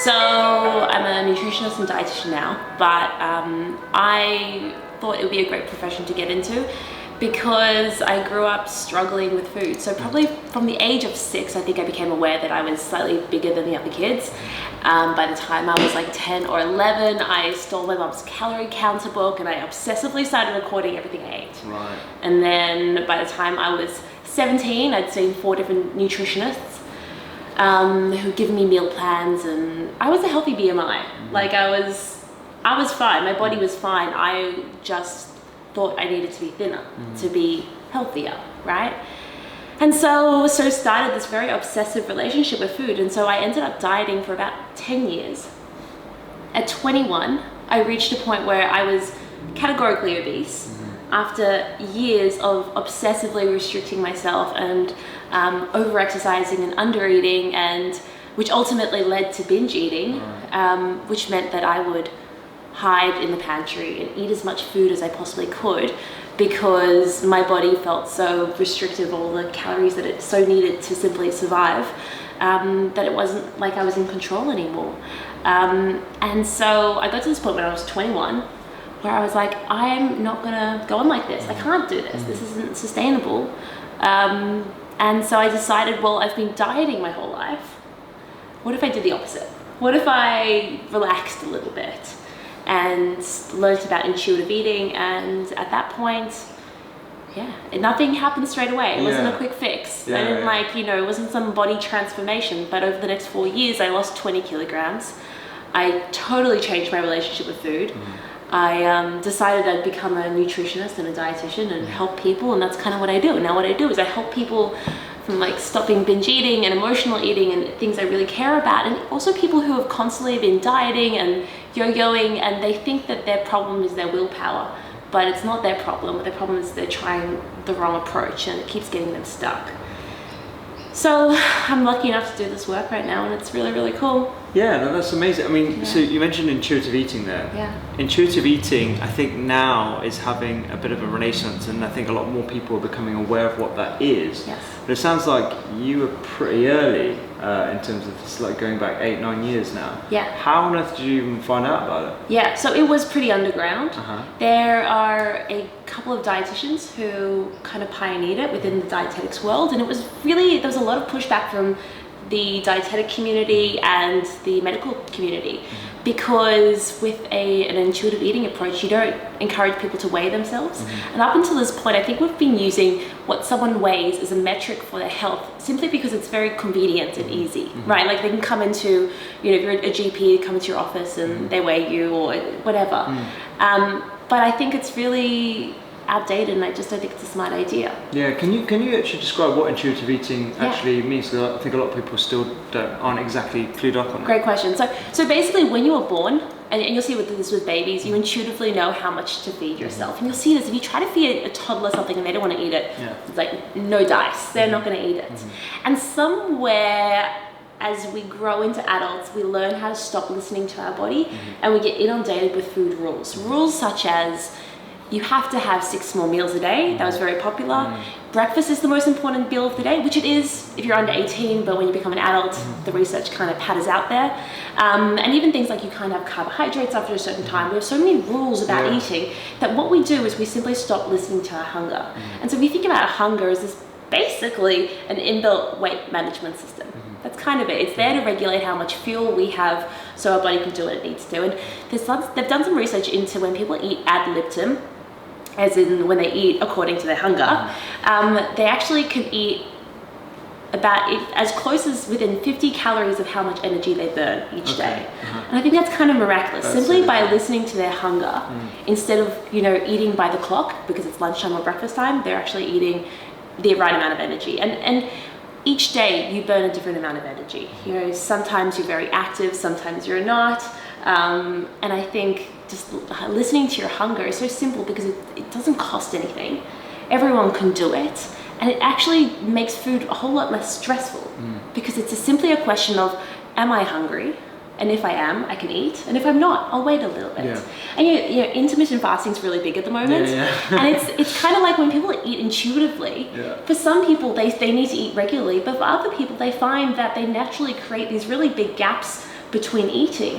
So I'm a nutritionist and dietitian now, but I thought it would be a great profession to get into because I grew up struggling with food. So probably from the age of 6, I think I became aware that I was slightly bigger than the other kids. By the time I was like 10 or 11, I stole my mom's calorie counter book and I obsessively started recording everything I ate. Right. And then by the time I was 17, I'd seen 4 different nutritionists who'd given me meal plans, and I was a healthy BMI. Like I was fine. My body was fine. I just thought I needed to be thinner to be healthier, right? And so started this very obsessive relationship with food. And so I ended up dieting for about 10 years. At 21, I reached a point where I was categorically obese after years of obsessively restricting myself and over-exercising and under-eating, and which ultimately led to binge eating, which meant that I would hide in the pantry and eat as much food as I possibly could because my body felt so restrictive, all the calories that it so needed to simply survive, that it wasn't like I was in control anymore. And so I got to this point when I was 21 where I was like, I'm not gonna go on like this. I can't do this. This isn't sustainable. And so I decided, well, I've been dieting my whole life. What if I did the opposite? What if I relaxed a little bit and learned about intuitive eating? And at that point, nothing happened straight away. It wasn't a quick fix. I didn't it wasn't some body transformation, but over the next 4 years, I lost 20 kilograms. I totally changed my relationship with food. I decided I'd become a nutritionist and a dietitian and help people, and that's kind of what I do. Now what I do is I help people from like stopping binge eating and emotional eating and things I really care about, and also people who have constantly been dieting and yo-yoing and they think that their problem is their willpower, but it's not their problem. Their problem is they're trying the wrong approach and it keeps getting them stuck. So I'm lucky enough to do this work right now, and it's really, really cool. Yeah, no, that's amazing. I mean, so you mentioned intuitive eating there. Yeah. Intuitive eating, I think now is having a bit of a renaissance, and I think a lot more people are becoming aware of what that is. Yes. But it sounds like you were pretty early in terms of it's like going back 8-9 years now. Yeah. How on earth did you even find out about it? Yeah, so it was pretty underground. There are a couple of dietitians who kind of pioneered it within the dietetics world, and it was really, there was a lot of pushback from the dietetic community and the medical community, because with an intuitive eating approach, you don't encourage people to weigh themselves. And up until this point, I think we've been using what someone weighs as a metric for their health simply because it's very convenient and easy, right? Like they can come into, if you're a GP, come into your office and they weigh you or whatever. But I think it's really outdated, and I just don't think it's a smart idea. Yeah, can you actually describe what intuitive eating actually means? Because I think a lot of people still aren't exactly clued up on it. Great question. So basically, when you were born, and you'll see this with babies, you intuitively know how much to feed yourself. And you'll see this if you try to feed a toddler something and they don't want to eat it. It's like no dice, they're not going to eat it. And somewhere as we grow into adults, we learn how to stop listening to our body, and we get inundated with food rules. Rules such as you have to have 6 small meals a day. That was very popular. Breakfast is the most important meal of the day, which it is if you're under 18, but when you become an adult, the research kind of patters out there. And even things like you can't have carbohydrates after a certain time. We have so many rules about eating that what we do is we simply stop listening to our hunger. And so if you think about hunger as this basically an inbuilt weight management system. That's kind of it. It's there to regulate how much fuel we have so our body can do what it needs to. And they've done some research into when people eat ad libitum, as in when they eat according to their hunger, they actually can eat about as close as within 50 calories of how much energy they burn each day. And I think that's kind of miraculous. Simply by listening to their hunger, instead of eating by the clock because it's lunchtime or breakfast time, they're actually eating the right amount of energy. And each day you burn a different amount of energy. Sometimes you're very active, sometimes you're not. And I think just listening to your hunger is so simple because it doesn't cost anything. Everyone can do it. And it actually makes food a whole lot less stressful because it's simply a question of, am I hungry? And if I am, I can eat. And if I'm not, I'll wait a little bit. Yeah. And intermittent fasting is really big at the moment. And it's kind of like when people eat intuitively, for some people, they need to eat regularly. But for other people, they find that they naturally create these really big gaps between eating,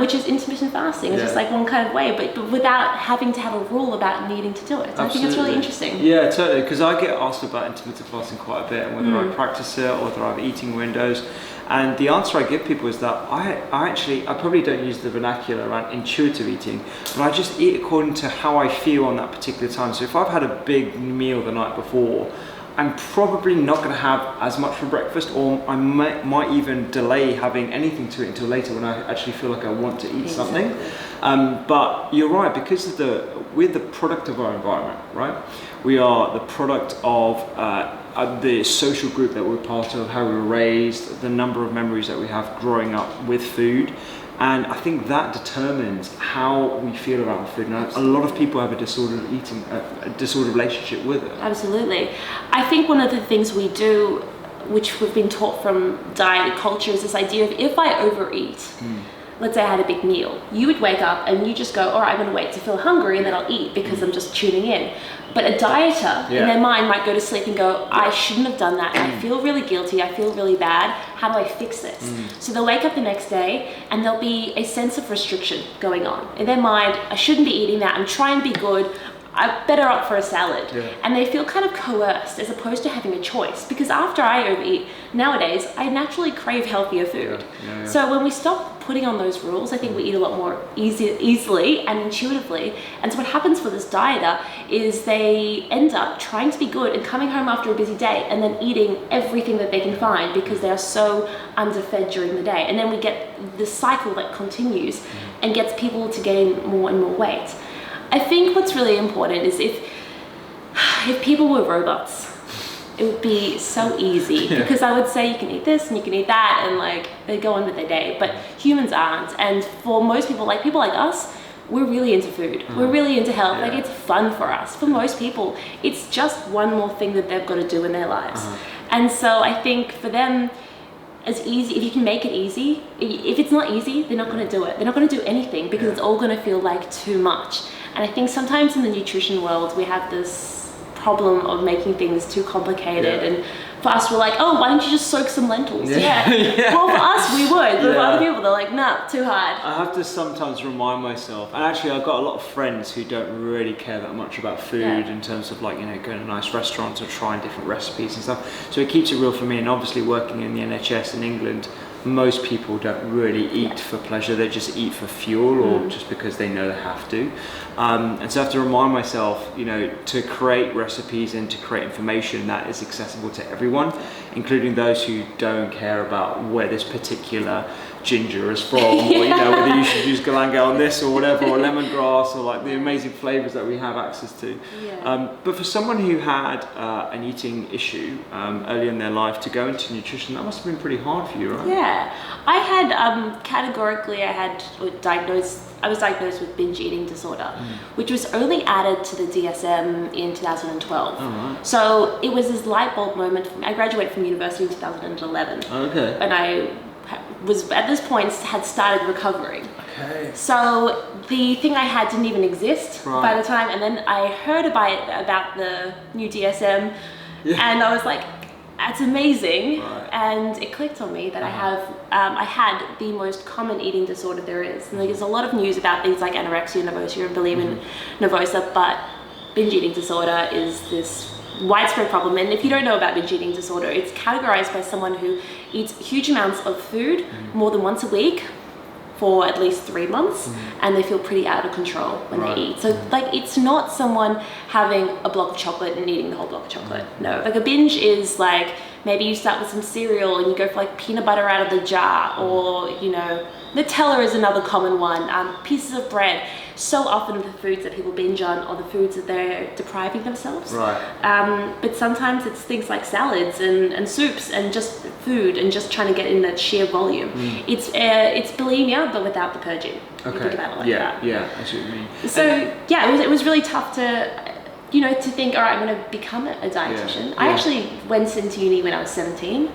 which is intermittent fasting. It's just like one kind of way, but without having to have a rule about needing to do it. So I think it's really interesting. Yeah, totally, because I get asked about intermittent fasting quite a bit, and whether I practice it or whether I have eating windows. And the answer I give people is that I probably don't use the vernacular around intuitive eating, but I just eat according to how I feel on that particular time. So if I've had a big meal the night before, I'm probably not going to have as much for breakfast, or I might even delay having anything to eat until later when I actually feel like I want to eat something. But you're right, because we're the product of our environment, right? We are the product of the social group that we're part of, how we were raised, the number of memories that we have growing up with food. And I think that determines how we feel around food. And a lot of people have a disordered eating, a disordered relationship with it. Absolutely. I think one of the things we do, which we've been taught from diet culture, is this idea of if I overeat, let's say I had a big meal, you would wake up and you just go, all right, I'm going to wait to feel hungry and then I'll eat because I'm just tuning in. But a dieter in their mind might go to sleep and go, I shouldn't have done that. I feel really guilty. I feel really bad. How do I fix this? So they'll wake up the next day and there'll be a sense of restriction going on. In their mind, I shouldn't be eating that. I'm trying to be good. I'm better opt for a salad. And they feel kind of coerced as opposed to having a choice. Because after I overeat, nowadays, I naturally crave healthier food. So when we stop putting on those rules, I think we eat a lot more easily and intuitively. And so what happens for this dieter is they end up trying to be good and coming home after a busy day and then eating everything that they can find because they are so underfed during the day. And then we get this cycle that continues and gets people to gain more and more weight. I think what's really important is if people were robots, it would be so easy because I would say you can eat this and you can eat that and like they go on with their day, but humans aren't. And for most people like us, we're really into food. We're really into health. Like it's fun for us. For most people, it's just one more thing that they've got to do in their lives. And so I think for them, as easy, if you can make it easy, if it's not easy, they're not going to do it. They're not going to do anything because it's all going to feel like too much. And I think sometimes in the nutrition world, we have this problem of making things too complicated. And for us, we're like, oh, why don't you just soak some lentils? Well, for us, we would. But for other people, they're like, nah, too hard. I have to sometimes remind myself, and actually I've got a lot of friends who don't really care that much about food in terms of like, going to nice restaurants or trying different recipes and stuff. So it keeps it real for me. And obviously working in the NHS in England, most people don't really eat for pleasure. They just eat for fuel or just because they know they have to. And so I have to remind myself, to create recipes and to create information that is accessible to everyone, including those who don't care about where this particular ginger is from, or whether you should use galangal on this or whatever, or lemongrass, or like the amazing flavors that we have access to. But for someone who had an eating issue early in their life to go into nutrition, that must have been pretty hard for you, right? I had categorically I was diagnosed with binge eating disorder, which was only added to the DSM in 2012. So it was this light bulb moment for me. I graduated from university in 2011. And I was at this point had started recovering. So the thing I had didn't even exist by the time, and then I heard about the new DSM, and I was like, that's amazing. And it clicked on me that I had the most common eating disorder there is. And there's a lot of news about things like anorexia nervosa and bulimia nervosa, but binge eating disorder is this widespread problem. And if you don't know about binge eating disorder, it's categorized by someone who eats huge amounts of food more than once a week for at least 3 months, and they feel pretty out of control when they eat. So like, it's not someone having a block of chocolate and eating the whole block of chocolate. No, like a binge is like, maybe you start with some cereal and you go for like peanut butter out of the jar, or Nutella is another common one, pieces of bread. So often the foods that people binge on are the foods that they're depriving themselves. But sometimes it's things like salads and soups and just food and just trying to get in that sheer volume. It's bulimia, but without the purging. You think about it like that. I see what you mean. So it was really tough to think, all right, I'm going to become a dietitian. I actually went into uni when I was 17.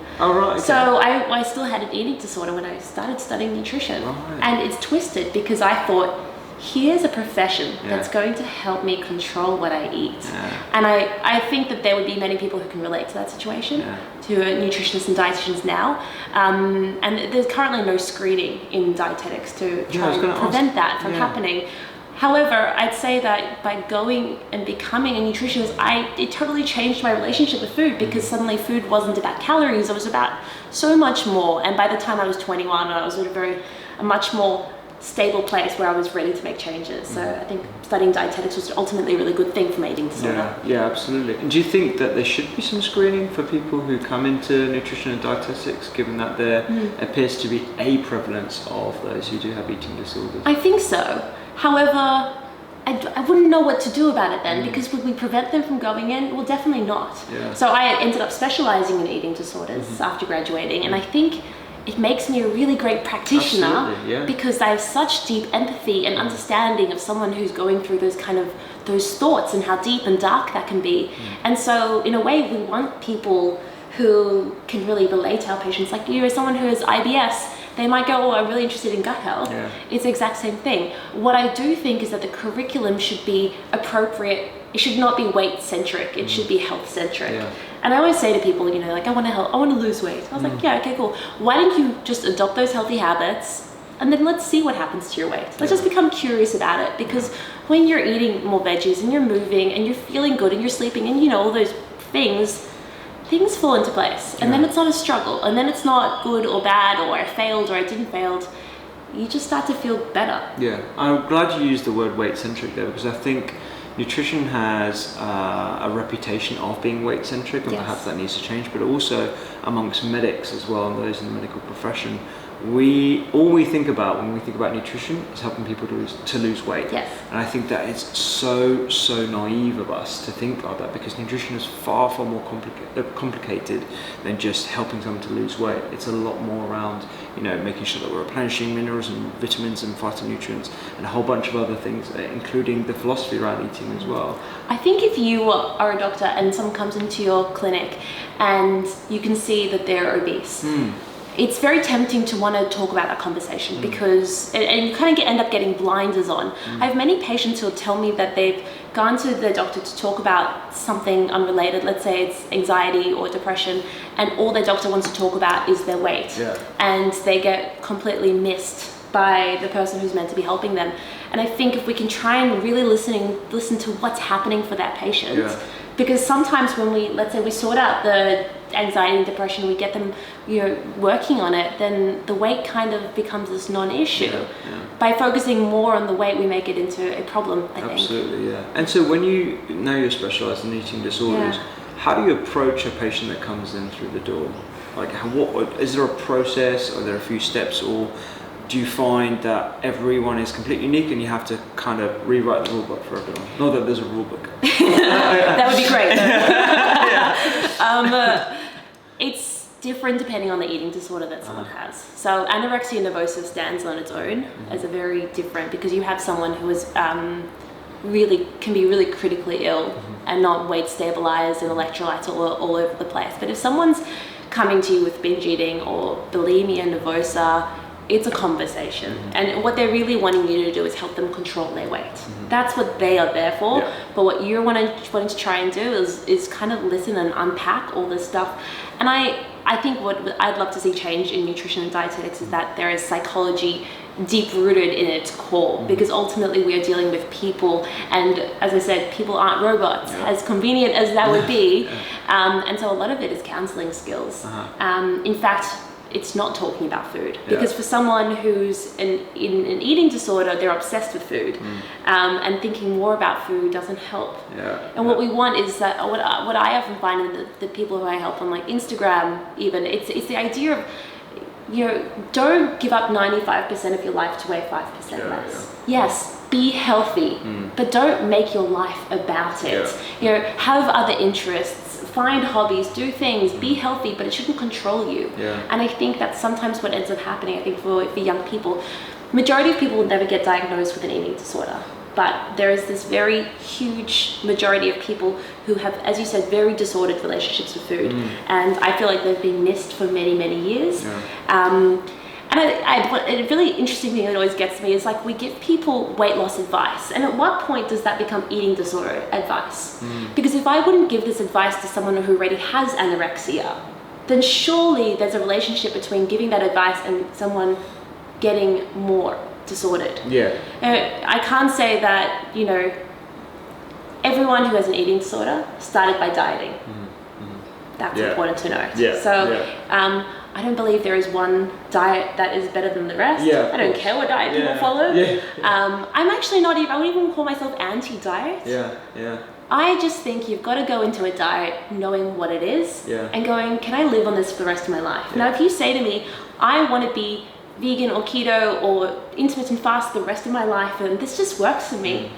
So I still had an eating disorder when I started studying nutrition. And it's twisted because I thought here's a profession that's going to help me control what I eat. And I think that there would be many people who can relate to that situation, to nutritionists and dietitians now. And there's currently no screening in dietetics to try and prevent that from happening. However, I'd say that by going and becoming a nutritionist, it totally changed my relationship with food, because suddenly food wasn't about calories, it was about so much more. And by the time I was 21, I was at a much more stable place where I was ready to make changes. So I think studying dietetics was ultimately a really good thing for my eating disorder. Yeah, absolutely. And do you think that there should be some screening for people who come into nutrition and dietetics, given that there appears to be a prevalence of those who do have eating disorders? I think so. However, I wouldn't know what to do about it then, because would we prevent them from going in? Well, definitely not. So I ended up specializing in eating disorders after graduating, and I think it makes me a really great practitioner because I have such deep empathy and understanding of someone who's going through those thoughts and how deep and dark that can be. And so in a way, we want people who can really relate to our patients. Like you, as someone who has IBS, they might go, I'm really interested in gut health. It's the exact same thing. What I do think is that the curriculum should be appropriate. It should not be weight centric. It should be health centric. And I always say to people, like, I want to lose weight. I was like, yeah, okay, cool. Why don't you just adopt those healthy habits, and then let's see what happens to your weight. Let's just become curious about it, because when you're eating more veggies and you're moving and you're feeling good and you're sleeping and all those things fall into place, and then it's not a struggle, and then it's not good or bad, or I failed or I didn't fail. You just start to feel better. I'm glad you used the word weight centric there, because I think nutrition has a reputation of being weight centric, and perhaps that needs to change. But also amongst medics as well, and those in the medical profession, all we think about when we think about nutrition is helping people to lose weight. And I think that it's so naive of us to think like that, because nutrition is far more complicated than just helping someone to lose weight. It's a lot more around making sure that we're replenishing minerals and vitamins and phytonutrients and a whole bunch of other things, including the philosophy around eating as well. I think if you are a doctor and someone comes into your clinic and you can see that they're obese, it's very tempting to want to talk about that conversation, because, and you kind of end up getting blinders on. I have many patients who will tell me that they've gone to the doctor to talk about something unrelated, let's say it's anxiety or depression, and all their doctor wants to talk about is their weight. And they get completely missed by the person who's meant to be helping them. And I think if we can try and really listen to what's happening for that patient, because sometimes when let's say we sort out the anxiety and depression, we get them working on it, then the weight kind of becomes this non-issue. By focusing more on the weight, we make it into a problem, I think. Absolutely, And so when you're specialized in eating disorders, how do you approach a patient that comes in through the door? Like, is there a process? Are there a few steps, or do you find that everyone is completely unique and you have to kind of rewrite the rule book for everyone? Not that there's a rule book. That would be great. It's different depending on the eating disorder that someone has. So anorexia nervosa stands on its own as a very different, because you have someone who is can be really critically ill and not weight stabilized, and electrolytes all over the place. But if someone's coming to you with binge eating or bulimia nervosa, it's a conversation, and what they're really wanting you to do is help them control their weight. That's what they are there for. But what you're wanting to try and do is kind of listen and unpack all this stuff. And I think what I'd love to see change in nutrition and dietetics is that there is psychology deep rooted in its core, because ultimately we are dealing with people, and as I said, people aren't robots, as convenient as that would be. And so a lot of it is counseling skills. In fact, it's not talking about food, because for someone who's in an eating disorder, they're obsessed with food, and thinking more about food doesn't help. And what we want is that, what I often find in the people who I help on like Instagram even, it's the idea of, don't give up 95% of your life to weigh 5% less. Yes, be healthy, but don't make your life about it. Have other interests, find hobbies, do things, be healthy, but it shouldn't control you. And I think that's sometimes what ends up happening. I think for young people, majority of people will never get diagnosed with an eating disorder, but there is this very huge majority of people who have, as you said, very disordered relationships with food. And I feel like they've been missed for many years. And a really interesting thing that always gets me is like we give people weight loss advice, and at what point does that become eating disorder advice? Because if I wouldn't give this advice to someone who already has anorexia, then surely there's a relationship between giving that advice and someone getting more disordered. Yeah. I can't say that, you know, everyone who has an eating disorder started by dieting. That's important to note. Yeah. So I don't believe there is one diet that is better than the rest. Yeah, I don't care what diet people follow. I'm actually not even, I wouldn't even call myself anti-diet. Yeah. I just think you've got to go into a diet knowing what it is and going, can I live on this for the rest of my life? Now, if you say to me, I want to be vegan or keto or intermittent fast the rest of my life and this just works for me,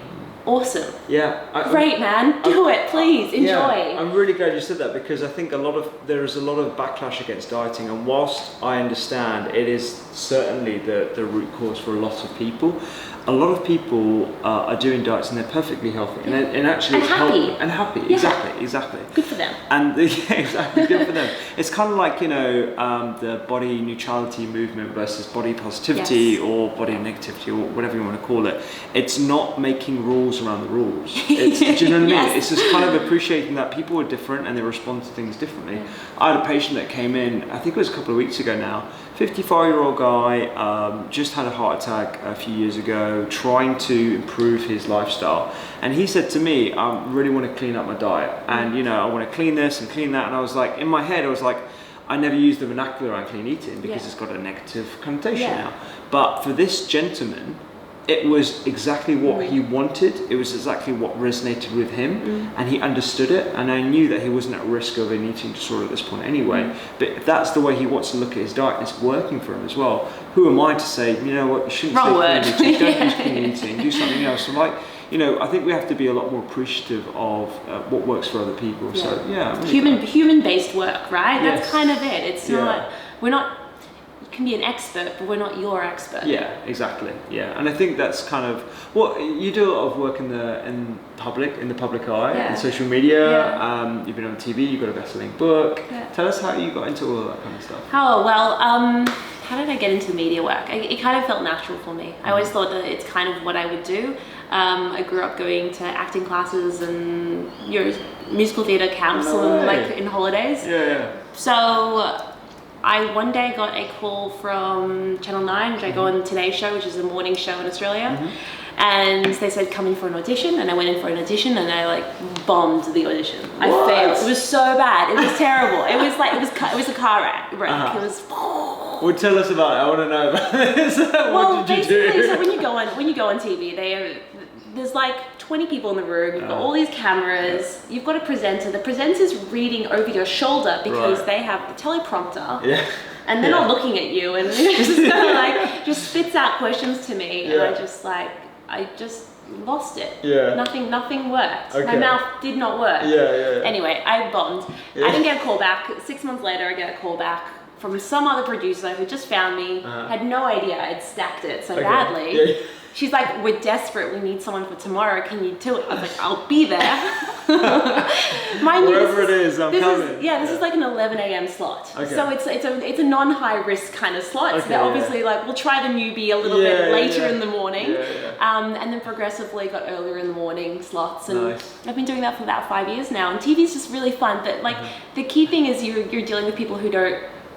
awesome. Great, man. Do it, please. Enjoy. I'm really glad you said that, because I think there is a lot of backlash against dieting, and whilst I understand it is certainly the root cause for a lot of people, a lot of people are doing diets and they're perfectly healthy and actually and happy. And happy. Yeah. Exactly. Good for them. And exactly, good for them. It's kind of like, you know, the body neutrality movement versus body positivity or body negativity or whatever you want to call it. It's not making rules around the rules. It's, do you know what I mean? It's just kind of appreciating that people are different and they respond to things differently. I had a patient that came in, I think it was a couple of weeks ago now, 55-year-old guy, just had a heart attack a few years ago, trying to improve his lifestyle. And he said to me, I really want to clean up my diet. And, you know, I want to clean this and clean that. And I was like, in my head, I was like, I never use the vernacular around clean eating because it's got a negative connotation now. But for this gentleman, it was exactly what he wanted. It was exactly what resonated with him, and he understood it. And I knew that he wasn't at risk of an eating disorder at this point anyway. But if that's the way he wants to look at his diet, and it's working for him as well. Who am I to say, you know what, you shouldn't say clean eating, don't use clean eating, do something else. So like, you know, I think we have to be a lot more appreciative of what works for other people. So really human-based work, right? That's kind of it. It's not. We're not. Can be an expert, but we're not your expert. Yeah, exactly. Yeah, and I think that's kind of what you do. A lot of work in the public eye, in social media. You've been on TV. You've got a best-selling book. Tell us how you got into all that kind of stuff. Oh well, how did I get into media work? It kind of felt natural for me. I always thought that it's kind of what I would do. I grew up going to acting classes and musical theatre camps and like in holidays. So I one day got a call from Channel 9, which I go on Today's Show, which is a morning show in Australia. And they said, come in for an audition. And I went in for an audition and I like bombed the audition. I failed. It was so bad. It was terrible. It was like, it was a car wreck. It was... Well, tell us about it. I want to know about this. What did you do? So when you go on TV, there's like 20 people in the room, you've got all these cameras, you've got a presenter, the presenter's reading over your shoulder because they have the teleprompter, and they're not looking at you, and just kind of like, just spits out questions to me, and I just lost it. Nothing worked. My mouth did not work. Anyway, I bombed. I didn't get a call back. 6 months later, I get a call back from some other producer who just found me, had no idea I'd stacked it so badly. She's like, we're desperate, we need someone for tomorrow, can you do it? I was like, I'll be there. Wherever it is, I'm coming. This is like an 11 a.m. slot. So it's a non-high risk kind of slot. So they're obviously like, we'll try the newbie a little bit later in the morning. And then progressively got earlier in the morning slots. And I've been doing that for about 5 years now. And TV's just really fun. But like, the key thing is you're dealing with people who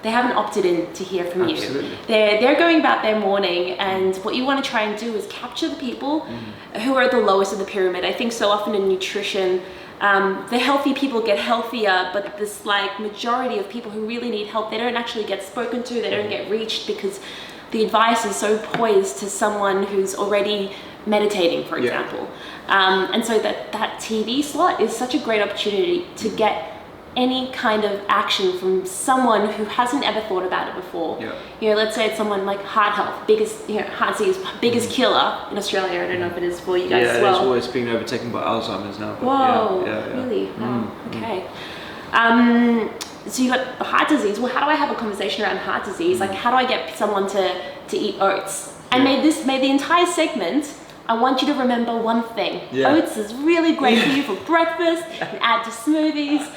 they haven't opted in to hear from you. They're going about their morning, and what you want to try and do is capture the people who are at the lowest of the pyramid. I think so often in nutrition, the healthy people get healthier, but this like majority of people who really need help, they don't actually get spoken to, they don't get reached because the advice is so poised to someone who's already meditating, for example. And so that TV slot is such a great opportunity to get any kind of action from someone who hasn't ever thought about it before. You know, let's say it's someone like heart health, heart disease, biggest killer in Australia. I don't know if it is for you guys as well. It's being overtaken by Alzheimer's now. Whoa, really? Wow, okay. So you got heart disease. Well, how do I have a conversation around heart disease? Like, how do I get someone to eat oats? And made the entire segment, I want you to remember one thing. Oats is really great for you for breakfast, and add to smoothies.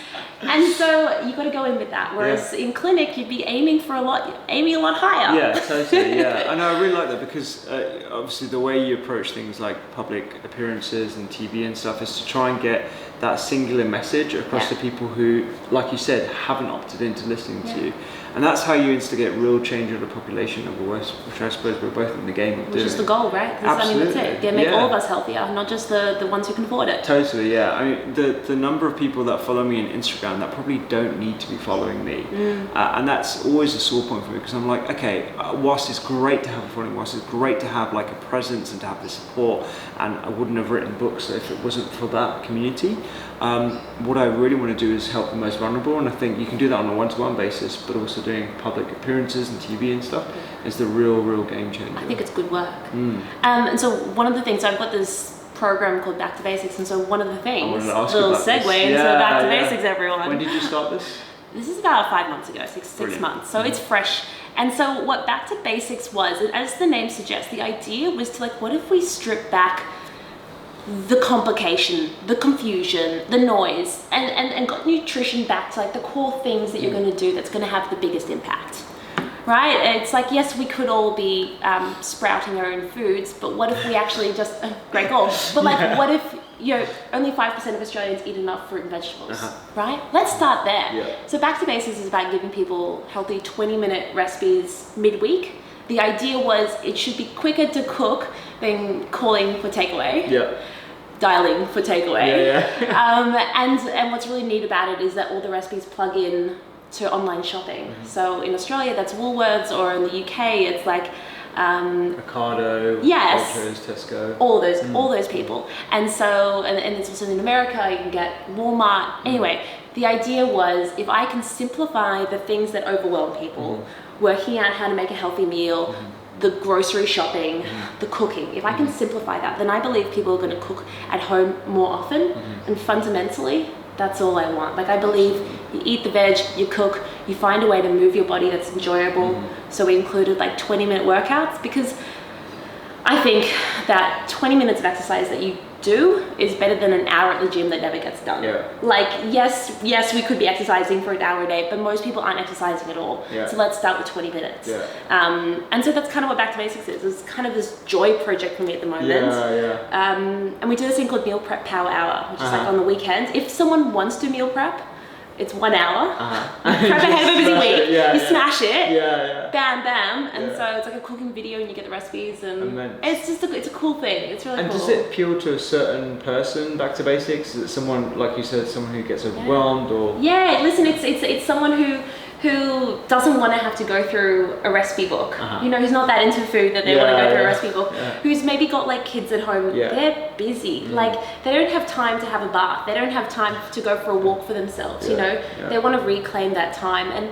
And so you got to go in with that. Whereas in clinic, you'd be aiming a lot higher. Yeah, totally. Yeah, I know. I really like that because obviously the way you approach things like public appearances and TV and stuff is to try and get that singular message across to people who, like you said, haven't opted into listening to you. And that's how you instigate real change of the population of the West, which I suppose we're both in the game of doing. Which is the goal, right? Absolutely. That's it. Make all of us healthier, not just the ones who can afford it. Totally, yeah. I mean, the number of people that follow me on Instagram that probably don't need to be following me. And that's always a sore point for me because I'm like, okay, whilst it's great to have a following, whilst it's great to have like a presence and to have the support, and I wouldn't have written books if it wasn't for that community. What I really want to do is help the most vulnerable, and I think you can do that on a one-to-one basis, but also doing public appearances and TV and stuff is the real game changer. I think it's good work. And so one of the things, I've got this program called Back to Basics, and so one of the things, little segue into Back to Basics, everyone. When did you start this? This is about 5 months ago, six months, so it's fresh. And so what Back to Basics was, as the name suggests, the idea was to like, what if we strip back the complication, the confusion, the noise, and got nutrition back to like the core things that you're going to do that's going to have the biggest impact, right? It's like, yes, we could all be sprouting our own foods, but what if we actually just, great goal, but like what if only 5% of Australians eat enough fruit and vegetables, right? Let's start there. So Back to Basics is about giving people healthy 20-minute recipes midweek. The idea was it should be quicker to cook than calling for takeaway. Dialing for takeaway. And what's really neat about it is that all the recipes plug in to online shopping. So in Australia, that's Woolworths, or in the UK, it's like Ocado, Ultras, Tesco, all those people. And so, and it's also in America, you can get Walmart. Anyway, the idea was, if I can simplify the things that overwhelm people, working out how to make a healthy meal, the grocery shopping, the cooking, if I can simplify that, then I believe people are going to cook at home more often. And fundamentally, that's all I want. Like, I believe you eat the veg, you cook, you find a way to move your body that's enjoyable. So we included like 20-minute workouts, because I think that 20 minutes of exercise that you do is better than an hour at the gym that never gets done. Like, yes, we could be exercising for an hour a day, but most people aren't exercising at all. So let's start with 20 minutes. And so that's kind of what Back to Basics is. It's kind of this joy project for me at the moment. And we do this thing called Meal Prep Power Hour, which is like on the weekends. If someone wants to meal prep, it's 1 hour. You prep ahead of a busy week. You smash it. Bam, bam. And so it's like a cooking video, and you get the recipes, and it's just it's a cool thing. It's really cool. And does it appeal to a certain person, Back to Basics? Is it someone, like you said, someone who gets overwhelmed, or? Yeah, listen, it's someone who doesn't want to have to go through a recipe book, who's not that into food that they want to go through a recipe book, who's maybe got like kids at home, they're busy, like they don't have time to have a bath, they don't have time to go for a walk for themselves, they want to reclaim that time, and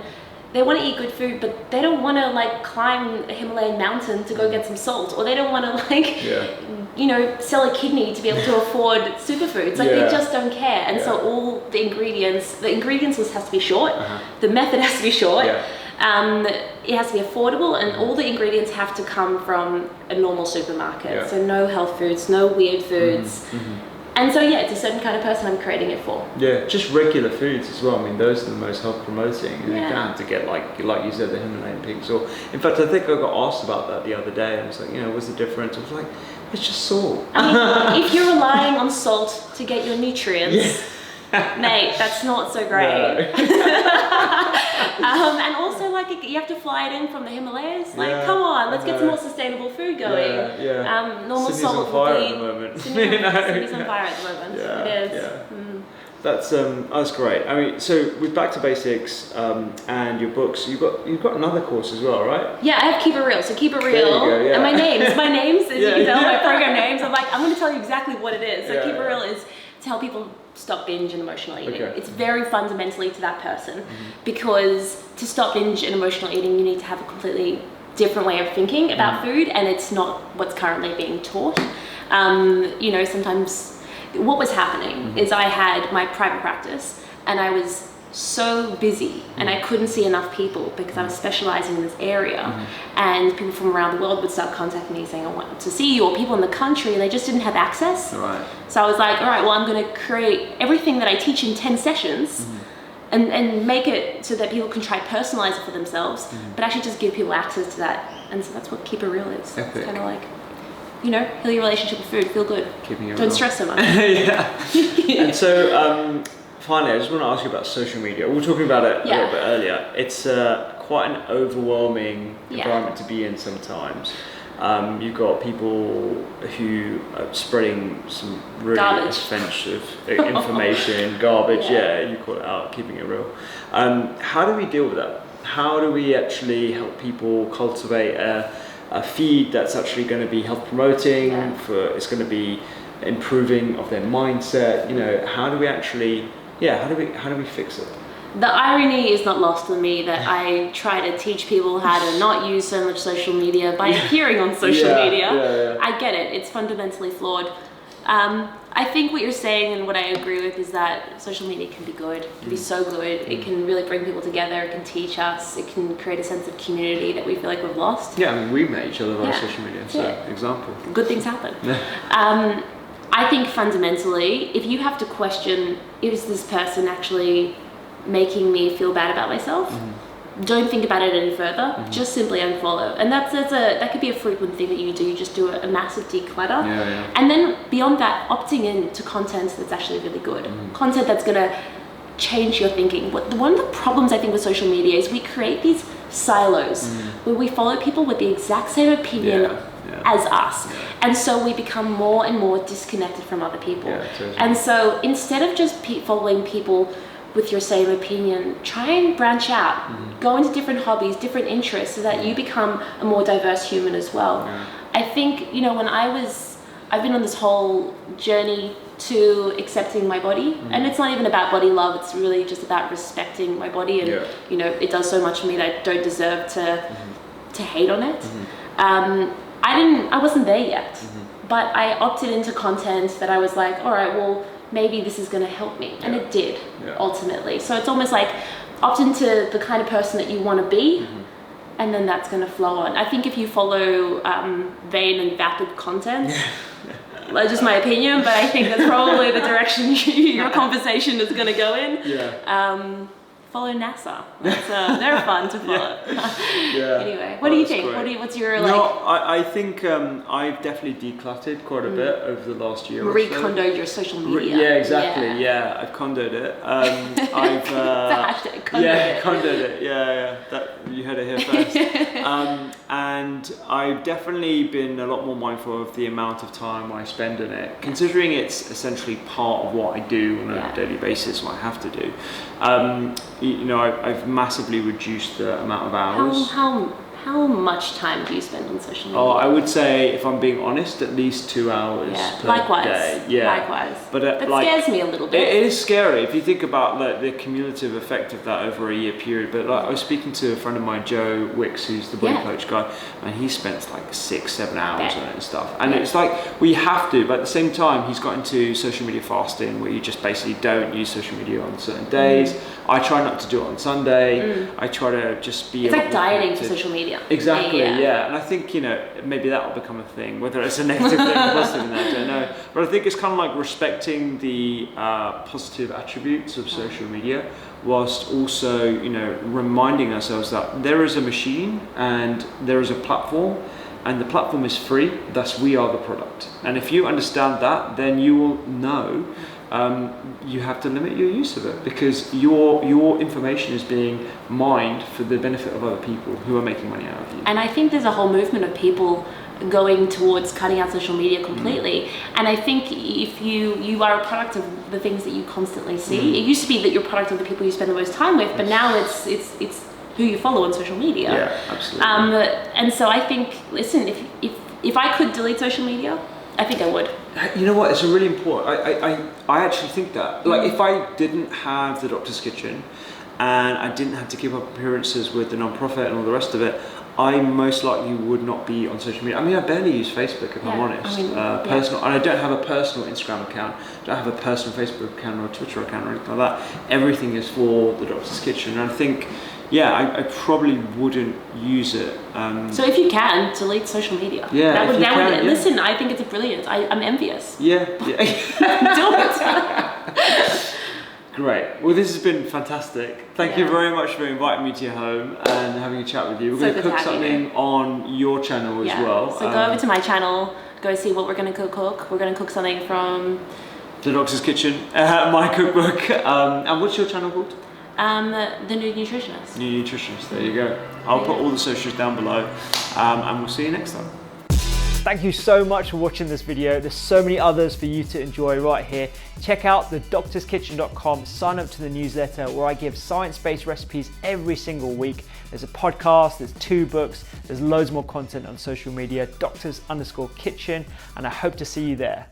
they want to eat good food, but they don't want to like climb a Himalayan mountain to go get some salt, or they don't want to like, sell a kidney to be able to afford superfoods. Like they just don't care. And so all the ingredients list has to be short. The method has to be short. It has to be affordable, and all the ingredients have to come from a normal supermarket. So no health foods, no weird foods. And so it's a certain kind of person I'm creating it for. Just regular foods as well. I mean, those are the most health promoting. And you don't have to get like you said, the Himalayan pigs. Or in fact, I think I got asked about that the other day. I was like, what's the difference? I was like, it's just salt. I mean, if you're relying on salt to get your nutrients, mate, that's not so great. And also, like, you have to fly it in from the Himalayas. Like, come on, let's get some more sustainable food going. Normal Sydney's salt on fire will be. at the moment. Sydney's on fire at the moment. It is. That's great. I mean, so with Back to Basics and your books, you've got another course as well, right? Yeah, I have Keep It Real. So Keep It Real, and my names, as you can tell, my program names. I'm going to tell you exactly what it is. So Keep It Real is to help people stop binge and emotional eating. It's very fundamentally to that person, because to stop binge and emotional eating, you need to have a completely different way of thinking about food, and it's not what's currently being taught. Sometimes what was happening is I had my private practice, and I was so busy, and I couldn't see enough people because I was specializing in this area, and people from around the world would start contacting me saying, I want to see you, or people in the country, and they just didn't have access. So I was like, all right, well, I'm going to create everything that I teach in 10 sessions and make it so that people can try personalize it for themselves, but actually just give people access to that. And so that's what Keep It Real is. Epic. It's kind of like, you know, heal your relationship with food, feel good. Keeping it Don't real. stress so much. Yeah. And so, finally, I just want to ask you about social media. We were talking about it a little bit earlier. It's quite an overwhelming environment to be in sometimes. You've got people who are spreading some really offensive information, garbage, you call it out, keeping it real. How do we deal with that? How do we actually help people cultivate a feed that's actually going to be health promoting, it's going to be improving of their mindset? You know, how do we actually, how do we fix it? The irony is not lost on me that I try to teach people how to not use so much social media by appearing on social media. I get it, it's fundamentally flawed. I think what you're saying and what I agree with is that social media can be good, it can be so good. It can really bring people together, it can teach us, it can create a sense of community that we feel like we've lost. Yeah, I mean, we met each other via social media, so example. Good things happen. I think fundamentally, if you have to question, is this person actually making me feel bad about myself? Don't think about it any further. Just simply unfollow. And that could be a frequent thing that you do. You just do a massive declutter. And then beyond that, opting in to content that's actually really good. Content that's gonna change your thinking. One of the problems I think with social media is we create these silos where we follow people with the exact same opinion as us. And so we become more and more disconnected from other people. Totally. And so instead of just following people with your same opinion, try and branch out, go into different hobbies, different interests, so that you become a more diverse human as well. I think, you know, I've been on this whole journey to accepting my body, and it's not even about body love, it's really just about respecting my body, and you know, it does so much for me that I don't deserve to hate on it. I wasn't there yet, but I opted into content that I was like, all right, well, maybe this is going to help me, and it did ultimately. So it's almost like opt into the kind of person that you want to be, and then that's going to flow on. I think if you follow vain and vapid content, that's just my opinion, but I think that's probably the direction your conversation is going to go in. Follow NASA. They're fun to follow. Anyway, what do you think? What's your like? No, I think I've definitely decluttered quite a bit over the last year. Recondoed your social media. Yeah, exactly. Yeah, I've condoed it. I've hashtag condoed it. Condoed it. Yeah. That you heard it here first. And I've definitely been a lot more mindful of the amount of time I spend on it, considering it's essentially part of what I do on a daily basis, what I have to do. You know, I've massively reduced the amount of hours. How much time do you spend on social media? Oh, I would say, if I'm being honest, at least 2 hours per day. Likewise. But that scares me a little bit. It is scary if you think about the cumulative effect of that over a year period. But like, I was speaking to a friend of mine, Joe Wicks, who's the body coach guy, and he spends like 6-7 hours on it and stuff. And it's like, we have to, but at the same time, he's got into social media fasting, where you just basically don't use social media on certain days. I try not to do it on Sunday. I try to just be. It's like dieting for social media. Exactly, yeah. And I think, you know, maybe that will become a thing, whether it's a negative thing or positive thing, I don't know. But I think it's kind of like respecting the positive attributes of social media, whilst also, you know, reminding ourselves that there is a machine and there is a platform, and the platform is free, thus we are the product. And if you understand that, then you will know you have to limit your use of it, because your information is being mined for the benefit of other people who are making money out of you. And I think there's a whole movement of people going towards cutting out social media completely. And I think if you are a product of the things that you constantly see, it used to be that you're a product of the people you spend the most time with, but now it's who you follow on social media. Yeah, absolutely. And so I think, listen, if I could delete social media, I think I would. You know what? It's a really important. I actually think that. Like, if I didn't have the Doctor's Kitchen, and I didn't have to keep up appearances with the non-profit and all the rest of it, I most likely would not be on social media. I mean, I barely use Facebook, if I'm honest. Personal, and I don't have a personal Instagram account. I don't have a personal Facebook account or a Twitter account or anything like that. Everything is for the Doctor's Kitchen, and I think. Yeah, I probably wouldn't use it. So if you can, delete social media. Yeah, that would. Listen, I think it's brilliant. I'm envious. Yeah. Do it. Great. Well, this has been fantastic. Thank you very much for inviting me to your home and having a chat with you. We're going to cook something on your channel as well. So go over to my channel, go see what we're going to cook. We're going to cook something from The Doctor's Kitchen, my cookbook. And what's your channel called? The Nude Nutritionist. Nude Nutritionist, there you go. I'll put all the socials down below, and we'll see you next time. Thank you so much for watching this video. There's so many others for you to enjoy right here. Check out thedoctorskitchen.com, sign up to the newsletter where I give science-based recipes every single week. There's a podcast, there's 2 books, there's loads more content on social media, doctors_kitchen, and I hope to see you there.